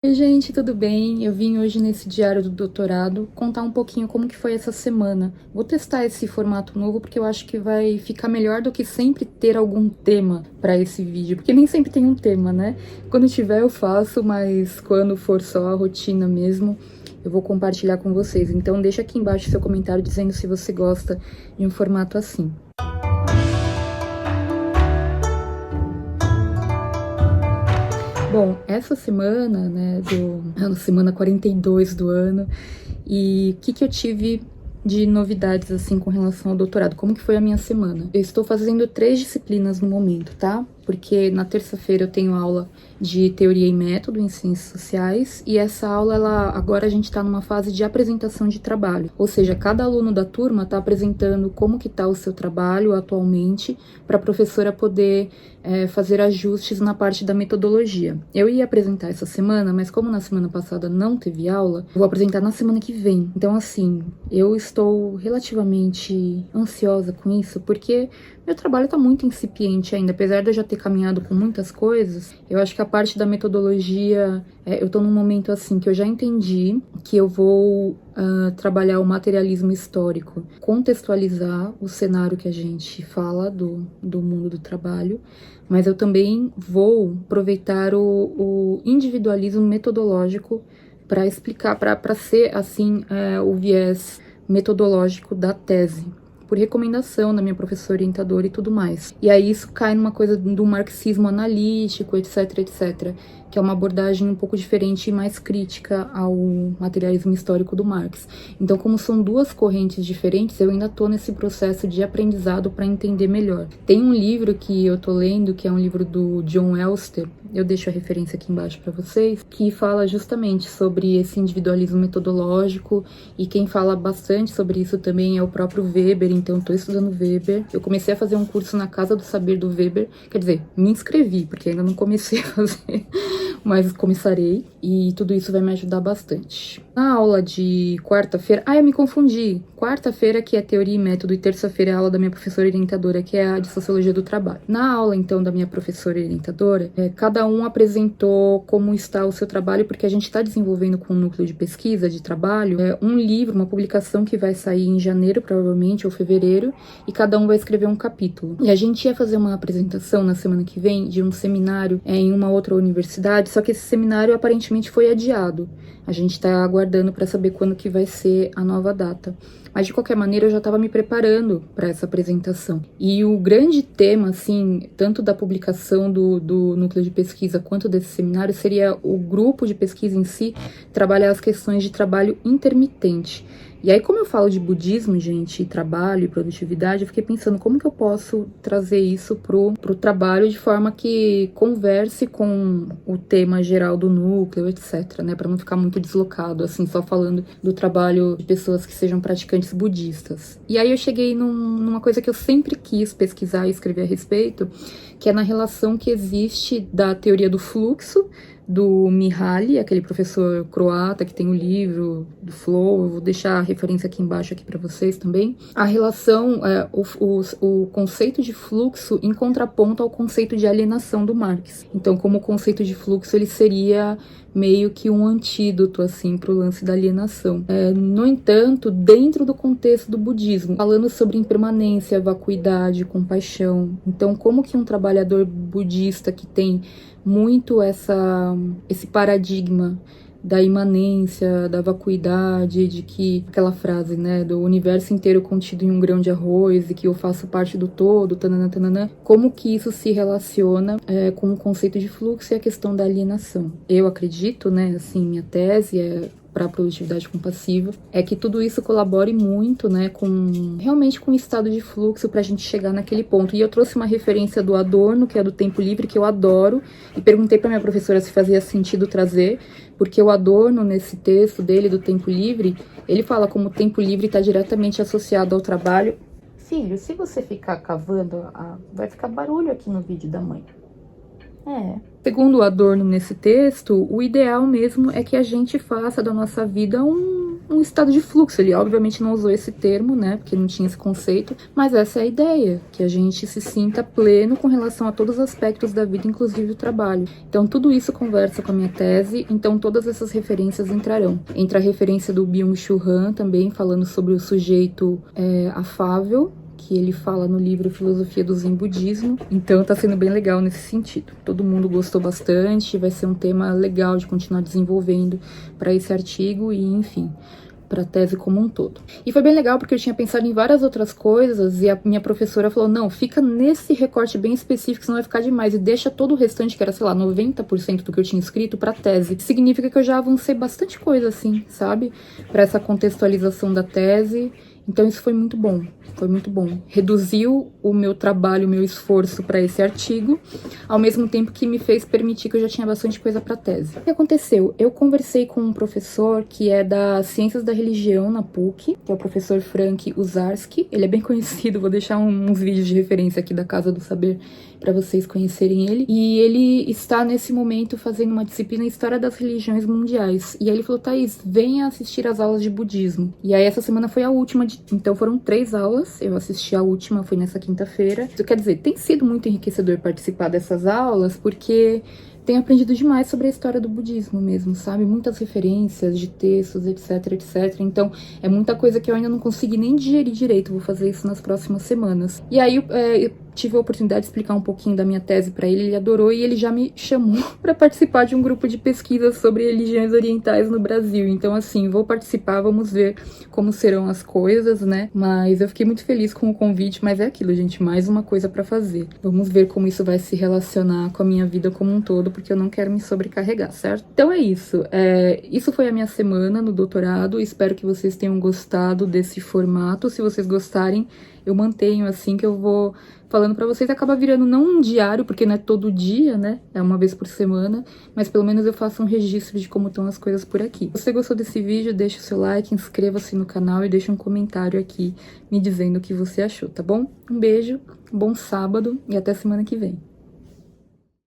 Oi, gente, tudo bem? Eu vim hoje nesse diário do doutorado contar um pouquinho como que foi essa semana. Vou testar esse formato novo porque eu acho que vai ficar melhor do que sempre ter algum tema para esse vídeo, porque nem sempre tem um tema, né? Quando tiver eu faço, mas quando for só a rotina mesmo, eu vou compartilhar com vocês. Então deixa aqui embaixo seu comentário dizendo se você gosta de um formato assim. Bom, essa semana, né, semana 42 do ano, e o que eu tive de novidades, assim, com relação ao doutorado? Como que foi a minha semana? Eu estou fazendo 3 disciplinas no momento, tá? Porque na terça-feira eu tenho aula de teoria e método em ciências sociais, e essa aula, agora a gente tá numa fase de apresentação de trabalho. Ou seja, cada aluno da turma tá apresentando como que tá o seu trabalho atualmente, para a professora poder fazer ajustes na parte da metodologia. Eu ia apresentar essa semana, mas como na semana passada não teve aula, eu vou apresentar na semana que vem. Então, assim, eu estou relativamente ansiosa com isso, porque meu trabalho tá muito incipiente ainda, apesar de eu já ter caminhado com muitas coisas. Eu acho que a parte da metodologia, eu tô num momento assim que eu já entendi que eu vou trabalhar o materialismo histórico, contextualizar o cenário que a gente fala do mundo do trabalho, mas eu também vou aproveitar o individualismo metodológico para explicar, para ser assim o viés metodológico da tese, por recomendação da minha professora orientadora e tudo mais. E aí isso cai numa coisa do marxismo analítico, etc, etc, que é uma abordagem um pouco diferente e mais crítica ao materialismo histórico do Marx. Então, como são duas correntes diferentes, eu ainda tô nesse processo de aprendizado para entender melhor. Tem um livro que eu tô lendo, que é um livro do John Elster, eu deixo a referência aqui embaixo para vocês, que fala justamente sobre esse individualismo metodológico, e quem fala bastante sobre isso também é o próprio Weber. Então eu tô estudando Weber. Eu comecei a fazer um curso na Casa do Saber do Weber, quer dizer, me inscrevi, porque ainda não comecei a fazer, mas começarei, e tudo isso vai me ajudar bastante. Na aula de quarta-feira, eu me confundi. Quarta-feira que é teoria e método, e terça-feira é a aula da minha professora orientadora, que é a de sociologia do trabalho. Na aula, então, da minha professora orientadora, cada um apresentou como está o seu trabalho, porque a gente está desenvolvendo com um núcleo de pesquisa de trabalho um livro, uma publicação que vai sair em janeiro, provavelmente, ou fevereiro, e cada um vai escrever um capítulo. E a gente ia fazer uma apresentação na semana que vem de um seminário em uma outra universidade, só que esse seminário aparentemente foi adiado. A gente está aguardando para saber quando que vai ser a nova data. Mas, de qualquer maneira, eu já estava me preparando para essa apresentação. E o grande tema, assim, tanto da publicação do núcleo de pesquisa quanto desse seminário, seria o grupo de pesquisa em si trabalhar as questões de trabalho intermitente. E aí, como eu falo de budismo, gente, trabalho e produtividade, eu fiquei pensando como que eu posso trazer isso pro trabalho de forma que converse com o tema geral do núcleo, etc, né? Para não ficar muito deslocado, assim, só falando do trabalho de pessoas que sejam praticantes budistas. E aí eu cheguei numa coisa que eu sempre quis pesquisar e escrever a respeito, que é na relação que existe da teoria do fluxo, do Mihaly, aquele professor croata que tem o livro do Flow. Eu vou deixar a referência aqui embaixo aqui para vocês também. A relação, o conceito de fluxo em contraponto ao conceito de alienação do Marx. Então, como o conceito de fluxo, ele seria meio que um antídoto, assim, para o lance da alienação. No entanto, dentro do contexto do budismo, falando sobre impermanência, vacuidade, compaixão. Então, como que um trabalhador budista que tem muito esse paradigma da imanência, da vacuidade, de que aquela frase, né, do universo inteiro contido em um grão de arroz e que eu faço parte do todo, tananã, tananã, como que isso se relaciona com o conceito de fluxo e a questão da alienação. Eu acredito, né, assim, minha tese para a produtividade compassiva, é que tudo isso colabore muito, né, realmente com o estado de fluxo para a gente chegar naquele ponto. E eu trouxe uma referência do Adorno, que é do Tempo Livre, que eu adoro, e perguntei para minha professora se fazia sentido trazer, porque o Adorno, nesse texto dele, do Tempo Livre, ele fala como o tempo livre está diretamente associado ao trabalho. Filho, se você ficar cavando, vai ficar barulho aqui no vídeo da mãe. Segundo o Adorno nesse texto, o ideal mesmo é que a gente faça da nossa vida um estado de fluxo. Ele obviamente não usou esse termo, né, porque não tinha esse conceito, mas essa é a ideia, que a gente se sinta pleno com relação a todos os aspectos da vida, inclusive o trabalho. Então tudo isso conversa com a minha tese, então todas essas referências entrarão. Entra a referência do Byung-Chul Han também, falando sobre o sujeito afável, que ele fala no livro Filosofia do Zen Budismo. Então tá sendo bem legal nesse sentido. Todo mundo gostou bastante, vai ser um tema legal de continuar desenvolvendo para esse artigo e, enfim, para a tese como um todo. E foi bem legal porque eu tinha pensado em várias outras coisas e a minha professora falou, não, fica nesse recorte bem específico, senão vai ficar demais, e deixa todo o restante, que era, sei lá, 90% do que eu tinha escrito, para tese. Significa que eu já avancei bastante coisa, assim, sabe? Para essa contextualização da tese. Então isso foi muito bom, foi muito bom. Reduziu o meu trabalho, o meu esforço para esse artigo, ao mesmo tempo que me fez permitir que eu já tinha bastante coisa para tese. O que aconteceu? Eu conversei com um professor que é das Ciências da Religião na PUC, que é o professor Frank Uzarski. Ele é bem conhecido, vou deixar uns vídeos de referência aqui da Casa do Saber para vocês conhecerem ele. E ele está nesse momento fazendo uma disciplina em História das Religiões Mundiais. E aí ele falou, Thaís, venha assistir as aulas de budismo. E aí essa semana foi a última, então foram 3 aulas, eu assisti a última, foi nessa quinta-feira. Isso quer dizer, tem sido muito enriquecedor participar dessas aulas, porque tenho aprendido demais sobre a história do budismo mesmo, sabe? Muitas referências de textos, etc, etc. Então, é muita coisa que eu ainda não consegui nem digerir direito. Vou fazer isso nas próximas semanas. E aí, eu tive a oportunidade de explicar um pouquinho da minha tese para ele adorou e ele já me chamou para participar de um grupo de pesquisa sobre religiões orientais no Brasil. Então, assim, vou participar, vamos ver como serão as coisas, né? Mas eu fiquei muito feliz com o convite, mas é aquilo, gente, mais uma coisa para fazer. Vamos ver como isso vai se relacionar com a minha vida como um todo, porque eu não quero me sobrecarregar, certo? Então é isso. Isso foi a minha semana no doutorado. Espero que vocês tenham gostado desse formato. Se vocês gostarem, eu mantenho assim, que eu vou falando pra vocês. Acaba virando não um diário, porque não é todo dia, né? É uma vez por semana, mas pelo menos eu faço um registro de como estão as coisas por aqui. Se você gostou desse vídeo, deixa o seu like, inscreva-se no canal e deixa um comentário aqui me dizendo o que você achou, tá bom? Um beijo, bom sábado e até semana que vem.